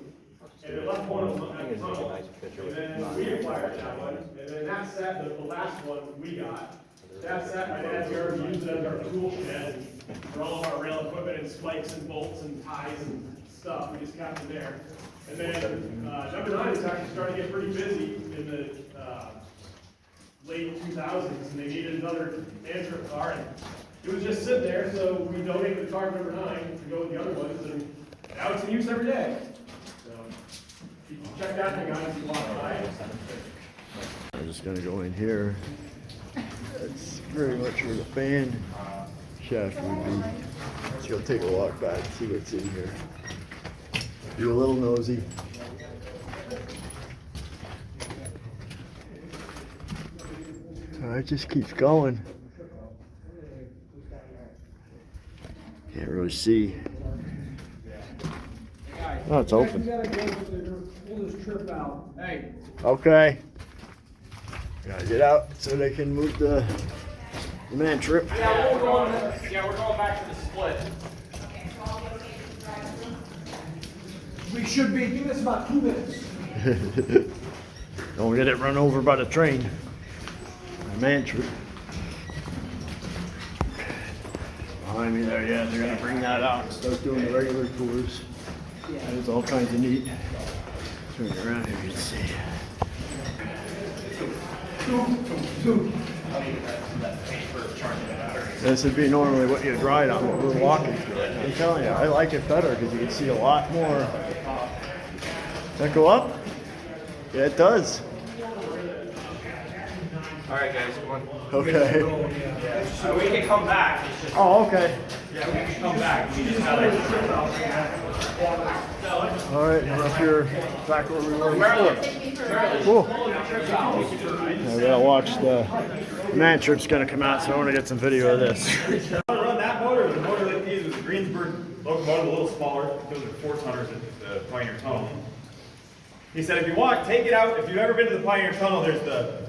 And they left one of them at the tunnel. And then we acquired that one. And then that set, the last one we got, that set, my dad's yard, we used it as our tool shed for all of our rail equipment and spikes and bolts and ties and stuff. We just kept it there. And then number 9 is actually starting to get pretty busy in the late 2000s, and they needed another anthracite car. And it was just sitting there, so we donated the car number 9 to go with the other ones, and now it's in use every day. So you can check that thing out if you want to buy it. I'm just gonna go in here. That's very much where the fan shaft would be. Let's go take a walk back, see what's in here. Be a little nosy. It just keeps going. Can't really see. Oh, it's open. You gotta go pull this trip out. Hey. Okay. Gotta get out so they can move the man trip. Yeah, we're going back to the split. We should be, give us about 2 minutes. Don't get it run over by the train. The man trip. Behind me there, yeah, they're gonna bring that out and start doing the regular tours. There's all kinds of neat. Turn it around here, you can see. This would be normally what you'd ride on, but we're walking through it. I'm telling you, I like it better because you can see a lot more. Does that go up? Yeah, it does. Alright guys, come on. Okay. We can come back. It's just, Oh, okay. yeah, we can come back. We just gotta. All right, we're up here back where we were before. Cool. Yeah, we gotta watch the man trip's gonna come out, so I want to get some video of this. Run that motor, the motor like these was a Greensburg locomotive, a little smaller. Those are force hunters at the Pioneer Tunnel. He said, if you want, take it out. If you've ever been to the Pioneer Tunnel, there's the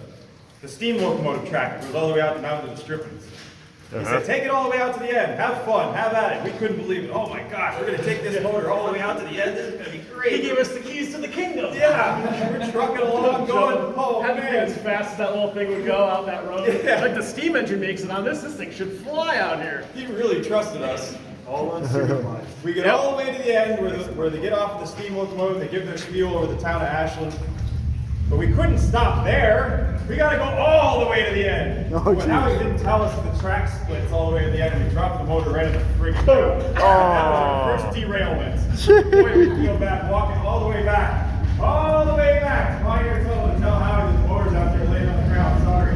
steam locomotive track that goes all the way out the mountain to the strippings. He said, take it all the way out to the end. Have fun. Have at it. We couldn't believe it. Oh my gosh, we're going to take this motor all the way out to the end. This is going to be great. He gave us the keys to the kingdom. Yeah, we're trucking along, going, oh Happy man. as fast as that little thing would go out that road. Yeah. Like the steam engine makes it on this thing should fly out here. He really trusted us. All unsupervised. We get all the way to the end where they get off the steam locomotive, they give their spiel over the town of Ashland. But we couldn't stop there. We gotta go all the way to the end. Oh, But now he didn't tell us the track splits all the way to the end. We dropped the motor right in the friggin' ground. That was our first derailment. Boy, we feel bad walking all the way back. All the way back. Pioneer Tunnel to tell Howie that the motor's out there laying on the ground. Sorry.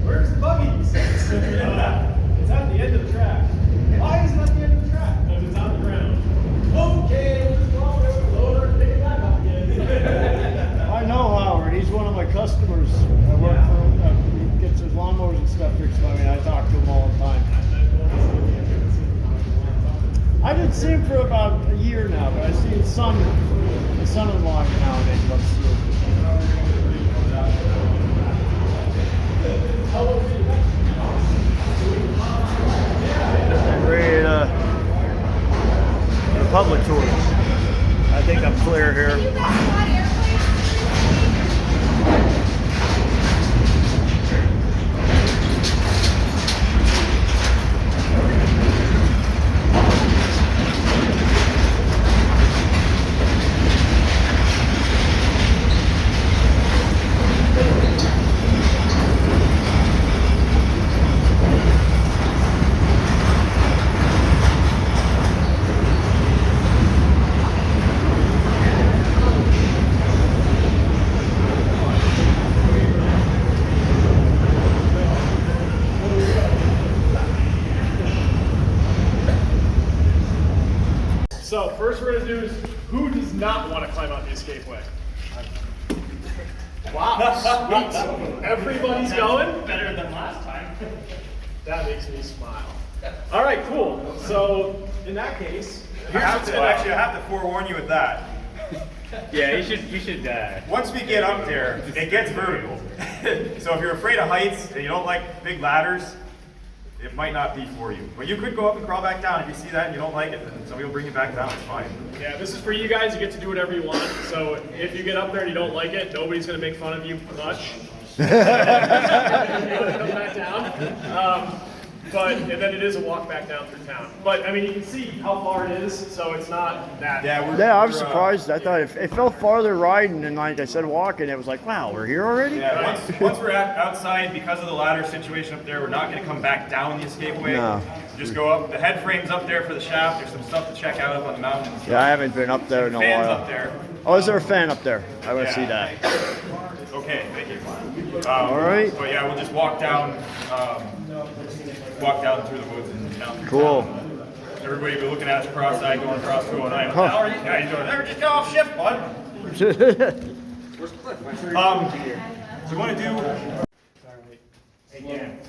where's the buggy? He says. It's at the end of the track. Why is it at the end of the track? Because it's on the ground. Okay, we'll just go over there with the loader and pick it back up again. I know Howard. He's one of my customers. I work for him. He gets his lawnmowers and stuff fixed by me. I talk to him all the time. I didn't see him for about a year now, but I see his son-in-law now and then comes through. Great public tours. I think I'm clear here. You guys got airplanes? So first we're gonna do is who does not want to climb out the escapeway? Wow, sweet. Everybody's going? Better than last time. That makes me smile. All right, cool. So in that case, I have to forewarn you with that. Yeah, you should. Once we get up there, it gets vertical. So if you're afraid of heights and you don't like big ladders, it might not be for you. But you could go up and crawl back down. If you see that and you don't like it, then somebody will bring you back down. It's fine. yeah, this is for you guys. You get to do whatever you want. So if you get up there and you don't like it, nobody's gonna make fun of you much. Come back down. And then it is a walk back down through town. But I mean, you can see how far it is, so it's not that. Yeah, I was surprised. I thought it felt farther riding, and like I said, walking. It was like, wow, we're here already. Yeah, once we're outside, because of the ladder situation up there, we're not going to come back down the escapeway. No. Just go up. The head frame's up there for the shaft. There's some stuff to check out up on the mountain. Yeah, I haven't been up there in a Fans while. up there. Oh, is there a fan up there? I want to see that. Okay, thank you. All right. But yeah, we'll just walk down through the woods and down through Cool. town. Everybody will be looking at us cross-eyed going across 209. How are you guys doing? Never just got off shift, bud. So we want to do... Again,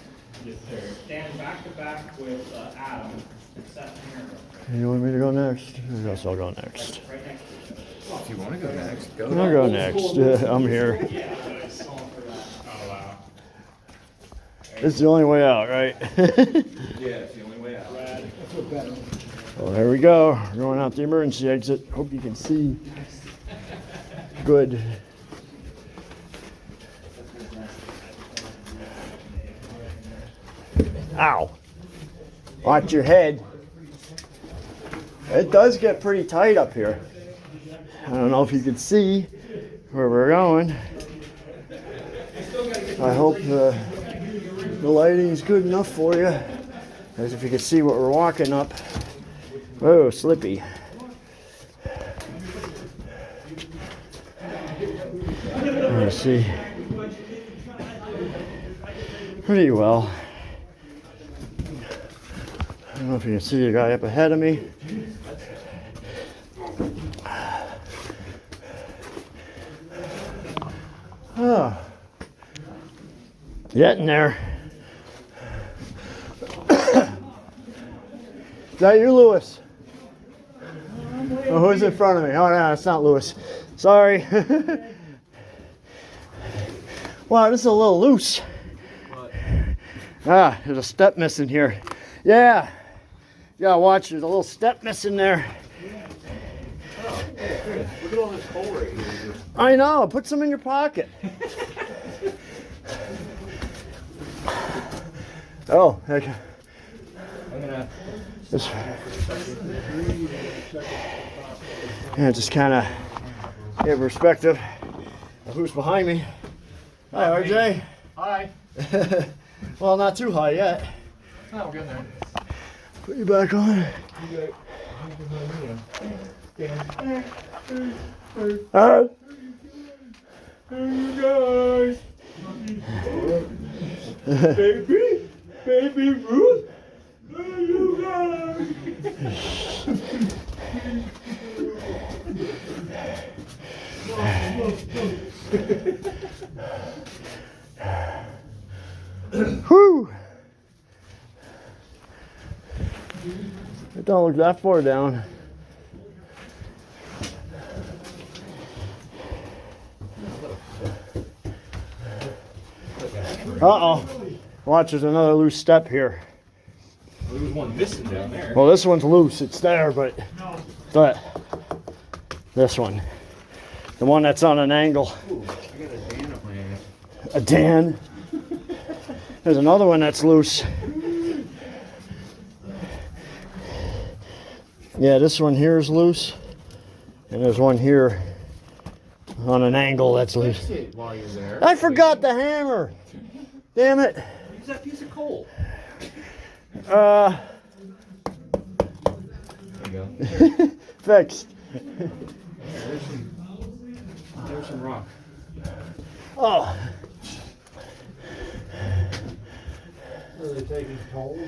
stand back to back with Adam. You want me to go next? I guess I'll go next. Right next to each other. If you want to go next, I'll go next. I'm here. It's the only way out, right? Yeah, it's the only way out. Well, there we go. We're going out the emergency exit. Hope you can see. Good. Ow. Watch your head. It does get pretty tight up here. I don't know if you can see where we're going. I hope the lighting's good enough for you. As if you can see what we're walking up. Whoa, slippy. Let me see. pretty well. I don't know if you can see the guy up ahead of me. Oh. Getting there. Is that you, Lewis? Oh, who's in front of me? Oh, no, it's not Lewis. Sorry. Wow, this is a little loose. Ah, there's a step missing here. Yeah. You gotta watch, there's a little step missing there. Look at all this coal right here. I know, put some in your pocket. Oh, okay. I'm gonna. Yeah, just kind of get perspective of who's behind me. Hi, RJ. Hi. Well, not too high yet. No, we're getting there. Put you back on. Alright. Hey, you guys. Baby Ruth. Hey, you guys. Whew. It don't look that far down. Uh-oh. Watch, there's another loose step here. There was one missing down there. Well, this one's loose. It's there, but this one. The one that's on an angle. Ooh, I got a Dan up my ass. A Dan. There's another one that's loose. Yeah, this one here is loose. And there's one here on an angle that's loose. Fix it while you're there. I forgot the hammer. Damn it. Use that piece of coal. Uh, There you go. fixed. There's some rock. Oh. Are they taking tolls?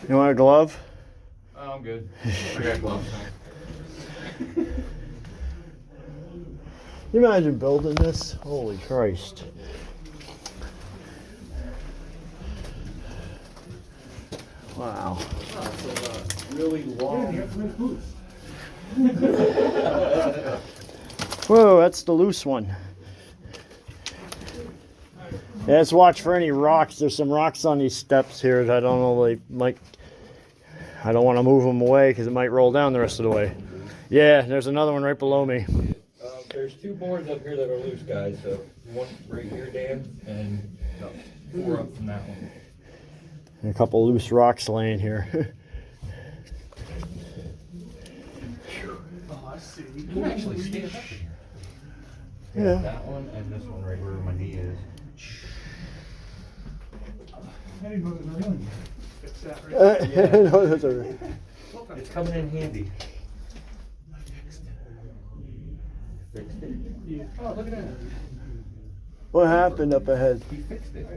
You want a glove? Oh, I'm good. I got gloves. You imagine building this? Holy Christ. Wow. Really long. Whoa, that's the loose one. Yeah, let's watch for any rocks. There's some rocks on these steps here that I don't know, they might, I don't want to move them away because it might roll down the rest of the way. Yeah, there's another one right below me. There's two boards up here that are loose, guys. So one right here, Dan, and four up from that one. And a couple loose rocks laying here. Oh, I see. You can actually stand up here. Yeah. That one and this one right where my knee is. I didn't know there was a railing. Fix that right. No, that's all right. It's coming in handy. Fixed it. Yeah. Oh, look at that. What happened up ahead? He fixed it.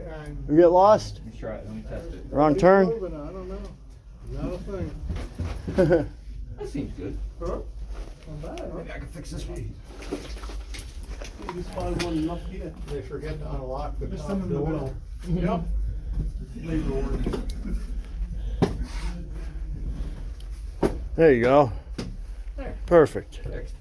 You get lost? Let me try it. Let me test it. Wrong turn? I don't know. Not a thing. That seems good. Huh? Not bad. Maybe I can fix this one. Just find one enough here. They forget to unlock the Just top some in the door. middle. Yep. Labor order. There you go. Perfect. Fixed.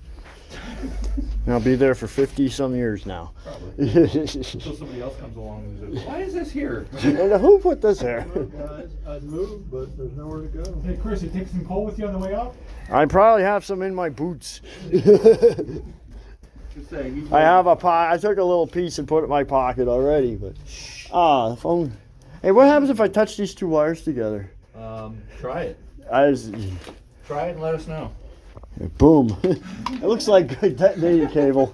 And I'll be there for 50 some years now. Probably. Until somebody else comes along and says, why is this here? And who put this here? Guys, I'd move, but there's nowhere to go. Hey, Chris, you take some coal with you on the way up? I probably have some in my boots. Just saying, he's I have a I took a little piece and put it in my pocket already, but the phone. Hey, what happens if I touch these two wires together? Try it. Try it and let us know. Boom. It looks like a detonator cable.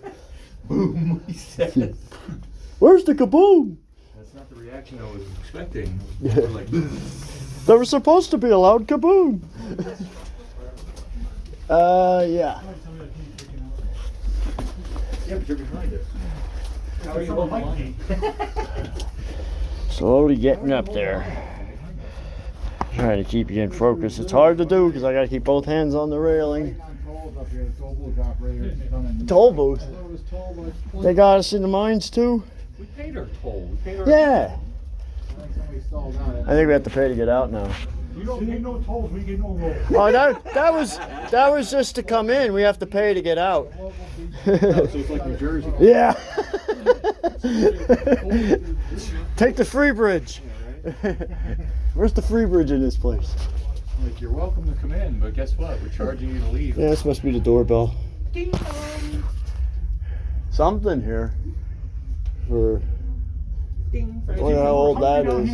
Boom, he said. Where's the kaboom? That's not the reaction I was expecting. Yeah. We're like, There was supposed to be a loud kaboom. Yeah. yeah, but you're behind us. How are you holding on? Slowly getting up there. Trying to keep you in focus. It's hard to do because I gotta keep both hands on the railing. Toll booth? They got us in the mines too? We paid our toll. We paid our Yeah. I think we have to pay to get out now. You don't get no tolls, we get no rolls. Oh, that was just to come in. We have to pay to get out. So it's like New Jersey. Yeah. Take the free bridge. Where's the free bridge in this place? Like, you're welcome to come in, but guess what? We're charging you to leave. Yeah, this must be the doorbell. Ding dong. Something here. For Ding. I wonder how old that is.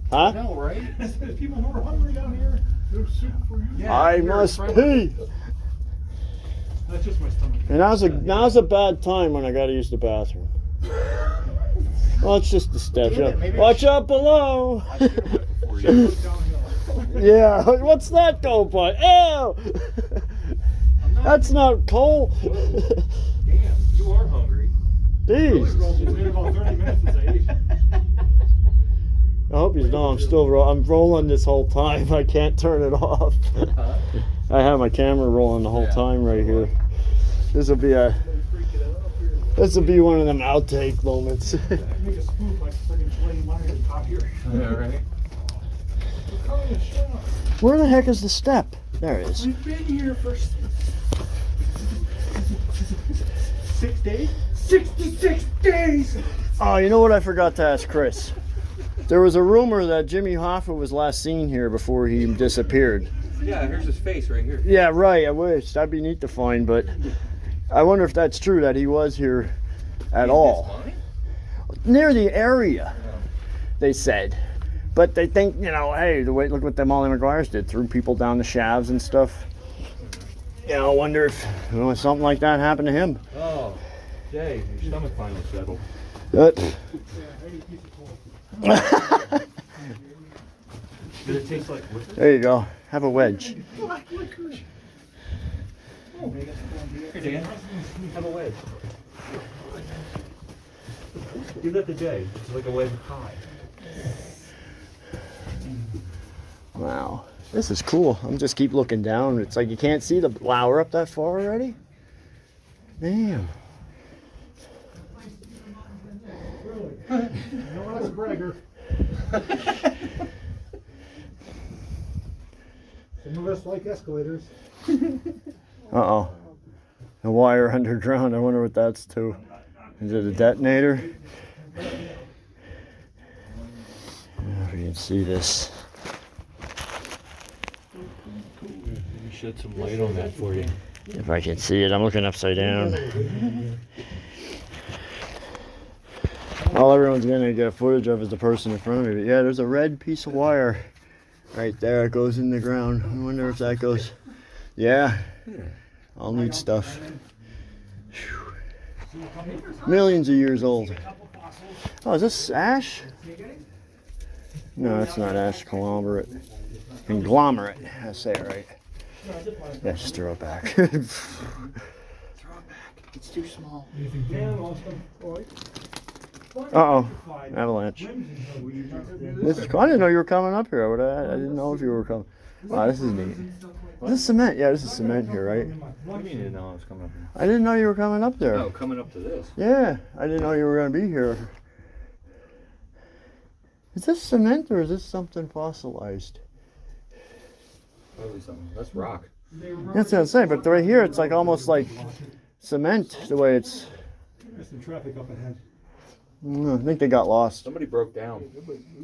Huh? No, right? There's people who are hungry down here. There's soup for you. Yeah, I you're must friendly. pee. That's just my stomach. And now's a bad time when I gotta use the bathroom. Well, it's just the steps. Damn it, maybe I Watch out below. I should have went before you. Yeah, what's that go by? Ew! That's not coal. Damn, you are hungry. Jeez. It's been about 30 minutes since I ate. I hope you know I'm rolling this whole time. I can't turn it off. I have my camera rolling the whole time right here. This will be one of them outtake moments. Make a spook like friggin' 20 miners top here. Yeah, right? Where the heck is the step? There it is. We've been here for 6 days? 66 days! Oh, you know what I forgot to ask Chris? There was a rumor that Jimmy Hoffa was last seen here before he disappeared. Yeah, here's his face right here. Yeah, right. I wish. That'd be neat to find, but I wonder if that's true that he was here at all. Near the area, they said. But they think, hey, look what them Ollie McGuire's did. Threw people down the shafts and stuff. I wonder if something like that happened to him. Oh, Jay, your stomach finally settled. Did it taste like liquor? There you go. Have a wedge. Here, Dan. Have a wedge. Give that to Jay. It's like a wedge pie. Wow. This is cool. I'm just keep looking down. It's like you can't see the... Wow, we're up that far already? Damn. No one else a bragger. Some of us like escalators. Uh-oh. A wire underground. I wonder what that's to. Is it a detonator? I don't know if you can see this. Let me shed some light on that for you. If I can see it. I'm looking upside down. All everyone's gonna get footage of is the person in front of me. But yeah, there's a red piece of wire right there. It goes in the ground. I wonder if that goes. Yeah. All neat stuff. Whew. Millions of years old. Oh, is this ash? No, it's not ash. Conglomerate. Conglomerate. I say it right. Yeah, just throw it back. Throw it back. It's too small. Uh-oh. Avalanche. This is cool. I didn't know you were coming up here. I didn't know if you were coming. Wow, this is neat. This is cement. Yeah, this is cement here, right? What do you mean you didn't know I was coming up here? I didn't know you were coming up there. Oh, coming up to this. Yeah, I didn't know you were going to be here. Is this cement or is this something fossilized? Probably something. That's rock. That's what I'm saying, but right here it's like almost like cement the way it's... There's some traffic up ahead. I think they got lost. Somebody broke down.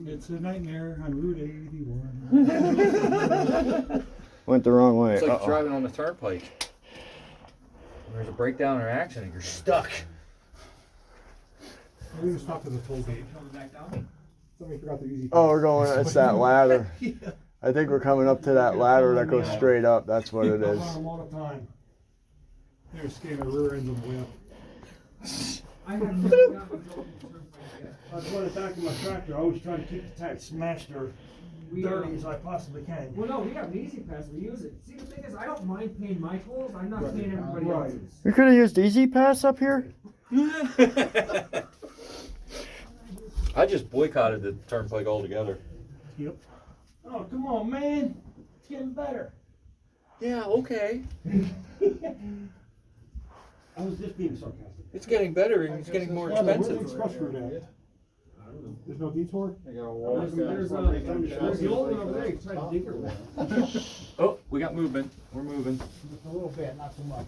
It's a nightmare on Route 81. Went the wrong way. It's like Uh-oh. driving on the turnpike. There's a breakdown or accident, you're stuck. We just stopped at the toll gate. Somebody forgot their easy. Oh, we're going, it's that ladder. I think we're coming up to that ladder that goes straight up. That's what it is. I'm on them all the time. They're scaring the rear ends of the way up. I was going back in my tractor. I always try to keep the tires smashed or dirty as I possibly can. Well, no, we got an easy pass. We use it. See, the thing is, I don't mind paying my tolls. I'm not paying everybody Right. else's. We could have used Easy Pass up here. I just boycotted the turnpike altogether. Yep. Oh, come on, man. It's getting better. Yeah, okay. I was just being sarcastic. It's getting better and it's getting more expensive. Express route at? There's no detour? There's the old one over there, you try to dig her one. Oh, we got movement. We're moving. Just a little bit, not so much.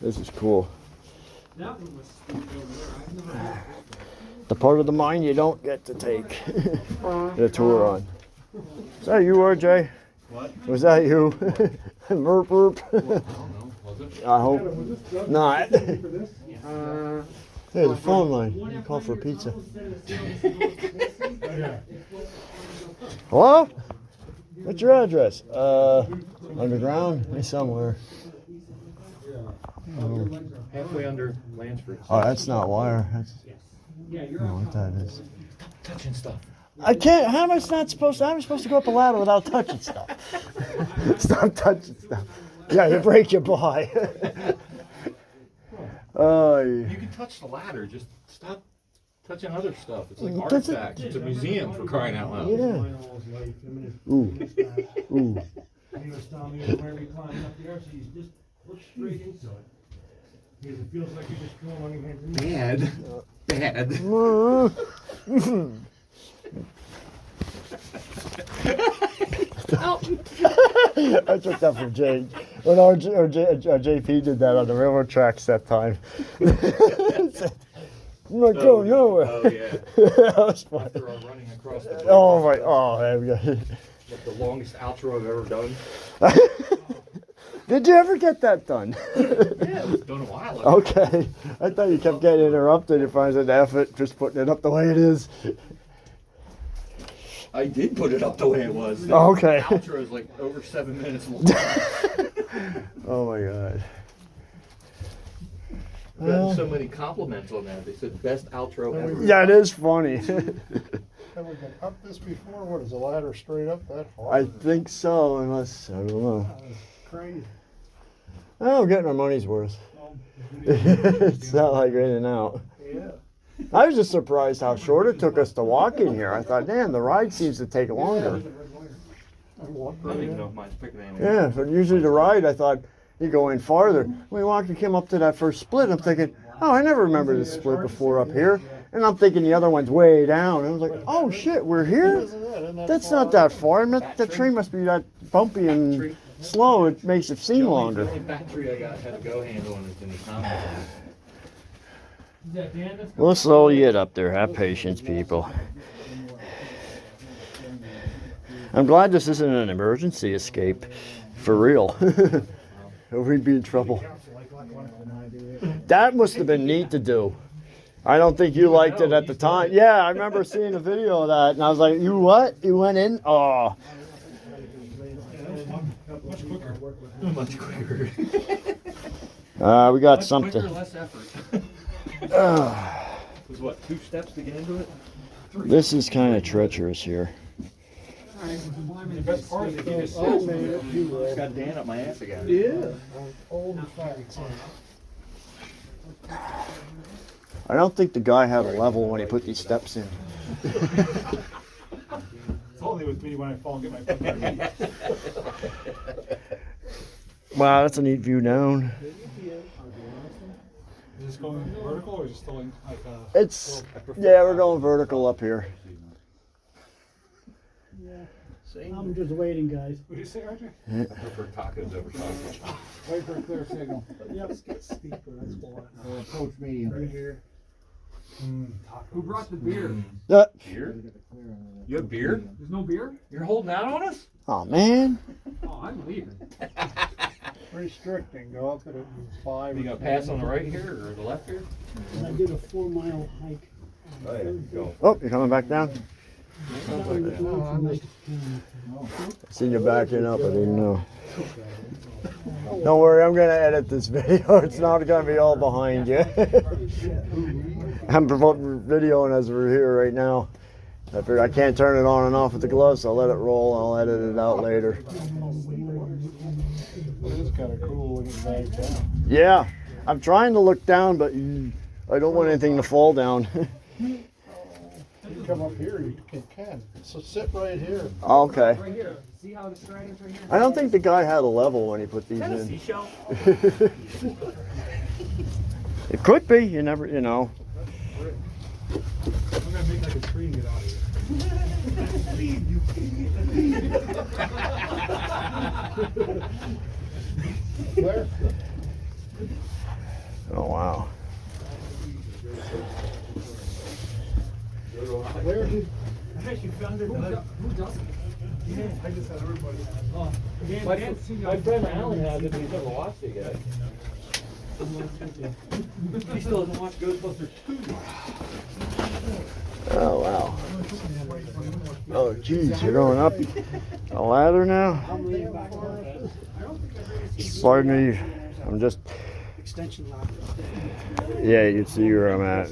This is cool. That one was stupid over there. I've never had The part of the mine you don't get to take the tour on. Is that you, RJ? What? Was that you? Merp, merp. I don't know. Was it? I hope not. Hey, the phone line. You can call for pizza. Hello? What's your address? Underground? Somewhere. Halfway under Lansford. Oh, that's not wire. That's, Yeah, I you're don't know what that is. Touching stuff. I can't. How am I not supposed to? I'm supposed to go up a ladder without touching stuff. Stop touching stuff. Yeah, you break your boy. Oh, yeah. You can touch the ladder, just stop touching other stuff. It's like That's artifacts. It's a museum for crying out loud. Yeah. Ooh. Ooh. He was telling me whenever you climb up there, so you just look straight into it. Because it feels like you're just going on your hands and knees. Bad. I took that from Jake. When JP did that on the railroad tracks that time. I'm not going nowhere. Oh, yeah. That was fun. After our running across the bridge. Oh my, oh, there we go. Like the longest outro I've ever done. Did you ever get that done? Yeah, it was done a while ago. Okay. I thought you kept getting interrupted. If I was an effort, just putting it up the way it is. I did put it up the way it was. Oh, okay. The outro is like over 7 minutes long. Oh my God. I've gotten so many compliments on that. They said best outro ever. Yeah, it is funny. Have we been up this before? What, is the ladder straight up that far? I think so, unless, I don't know. Crazy. Oh, we're getting our money's worth. It's not like in and out. Yeah. I was just surprised how short it took us to walk in here. I thought, damn, the ride seems to take longer. I don't even know if mine's quicker than Yeah, but usually the ride, I thought, you go in farther. When we walked and came up to that first split, I'm thinking, oh, I never remember this split before up here. And I'm thinking the other one's way down. And I was like, oh shit, we're here? That's not that far. I mean, the train must be that bumpy and slow. It makes it seem longer. The only battery I got had a go handle on it in the combo. We'll slowly get up there. Have patience, people. I'm glad this isn't an emergency escape. For real. Or we'd be in trouble. That must have been neat to do. I don't think you liked it at the time. Yeah, I remember seeing a video of that, and I was like, you what? You went in? Oh. Much quicker. We got Much something. quicker, less effort. It was what, 2 steps to get into it? This is kind of treacherous here. The best part is you just Got Dan up my ass again. Yeah. Old facts. I don't think the guy had a level when he put these steps in. It's only with me when I fall and get my foot in my feet. Wow, that's a neat view down. Is this going vertical or is it still in like It's, yeah, we're going vertical up here. I'm just waiting, guys. What did you say, Roger? I prefer tacos over sausage. Wait for a clear signal. Yep, it's getting steeper, that's why. Approach medium. Right here. Who brought the beer? Beer? You have beer? There's no beer? You're holding out on us? Oh man. Oh, I'm leaving. Restricting, go up at 5. You gonna pass on the right here or the left here? I did a 4-mile hike. Oh yeah, go. Oh, you're coming back down? Seen you backing up, I didn't know. Don't worry, I'm gonna edit this video. It's not gonna be all behind you. I'm videoing as we're here right now. I can't turn it on and off with the gloves, so I'll let it roll and I'll edit it out later. It is kind of cool looking back down. Yeah, I'm trying to look down, but I don't want anything to fall down. You come up here, you can. So sit right here. Right Okay. here. See how the striding's right here? I don't think the guy had a level when he put these in. Seashell? It could be. You never, you know. I'm gonna make like a tree and get out of here. Where? Oh wow. Where did? I bet you found it. Who doesn't? Yeah, I just had everybody. Oh, My friend Alan has it, but he's never watched it yet. He still hasn't watched Ghostbusters 2. Oh wow. Oh geez, you're going up a ladder now? I'm leaning back on it. Pardon me. I'm just. Extension ladder. Yeah, you can see where I'm at.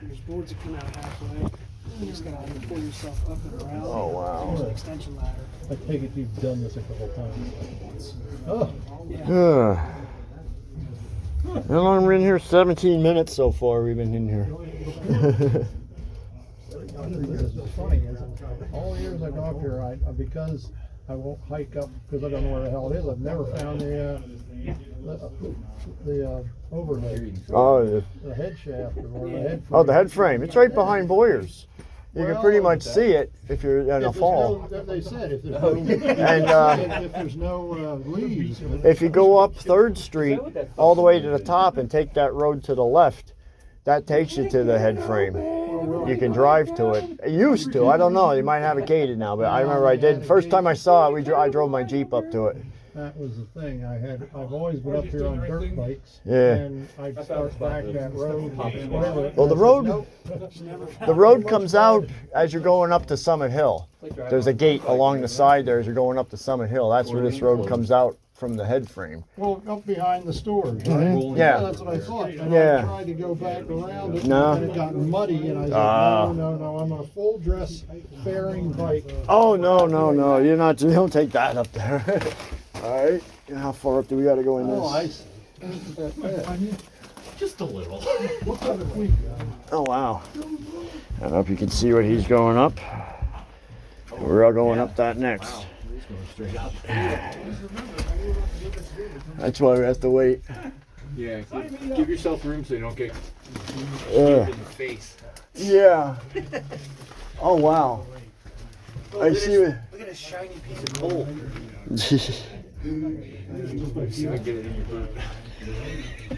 There's boards that come out halfway. You just gotta pull yourself up and around. Oh wow. There's an extension ladder. I take it you've done this a couple times. Oh. Yeah. How long have we been here? 17 minutes so far we've been in here. It's funny, is all the years I go up here, because I won't hike up because I don't know where the hell it is. I've never found the overhead, Oh, the head shaft, or the head. oh, the head frame. It's right behind Boyer's. You can Well, pretty much see it if you're in a fall. They said if there's no, And if there's no leaves. if you go up 3rd Street all the way to the top and take that road to the left, that takes you to the head frame. You can drive to it. It used to. I don't know. You might have it gated now, but I remember I did. First time I saw it, I drove my Jeep up to it. That was the thing. I've always been up here on dirt bikes. Yeah. And I'd start back that road. Whatever. Well, the road comes out as you're going up to Summit Hill. There's a gate along the side there as you're going up to Summit Hill. That's where this road comes out from the head frame. Well, up behind the stores, right? Yeah. That's what I thought. And Yeah. I tried to go back around it, No. and it got muddy, and I said, Ah. no, I'm on a full dress fairing bike. Oh no. You're not. You don't take that up there. All right. How far up do we got to go in this? Just a little. Oh wow. I don't know if you can see what he's going up. We're all going up that next. That's why we have to wait. Yeah, give yourself room so you don't get Yeah. in the face. Yeah. Oh wow. I see what. Look at a shiny piece of coal. See if I can get it in your boot.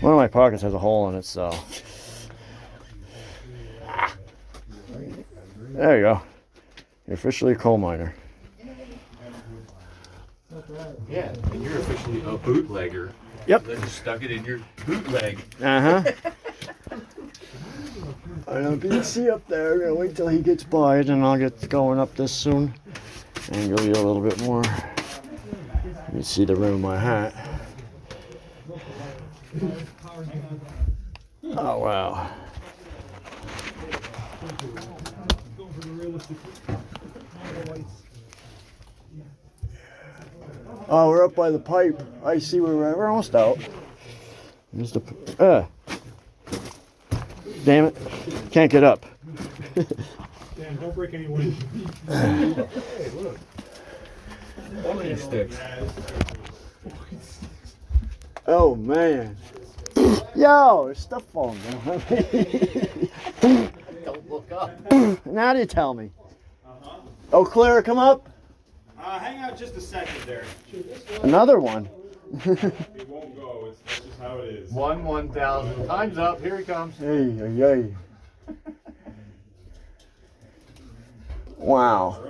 One of my pockets has a hole in it, so. There you go. You're officially a coal miner. Yeah, and you're officially a bootlegger. Yep. Then you stuck it in your bootleg. Uh-huh. I don't know if you can see up there. I'm gonna wait till he gets by, then I'll get going up this soon and give you a little bit more. You can see the rim of my hat. Oh wow. Oh, we're up by the pipe. I see where we're almost out. There's the. Damn it! Can't get up. Dan, don't break any windows. Hey, look. Walking sticks. Oh man. Yo, there's stuff falling down. Don't look up. Now do you tell me? Oh, Claire, come up. Hang out just a second there. Another one. It won't go, that's just how it is. 1,000. Time's up. Here he comes. Hey. Wow.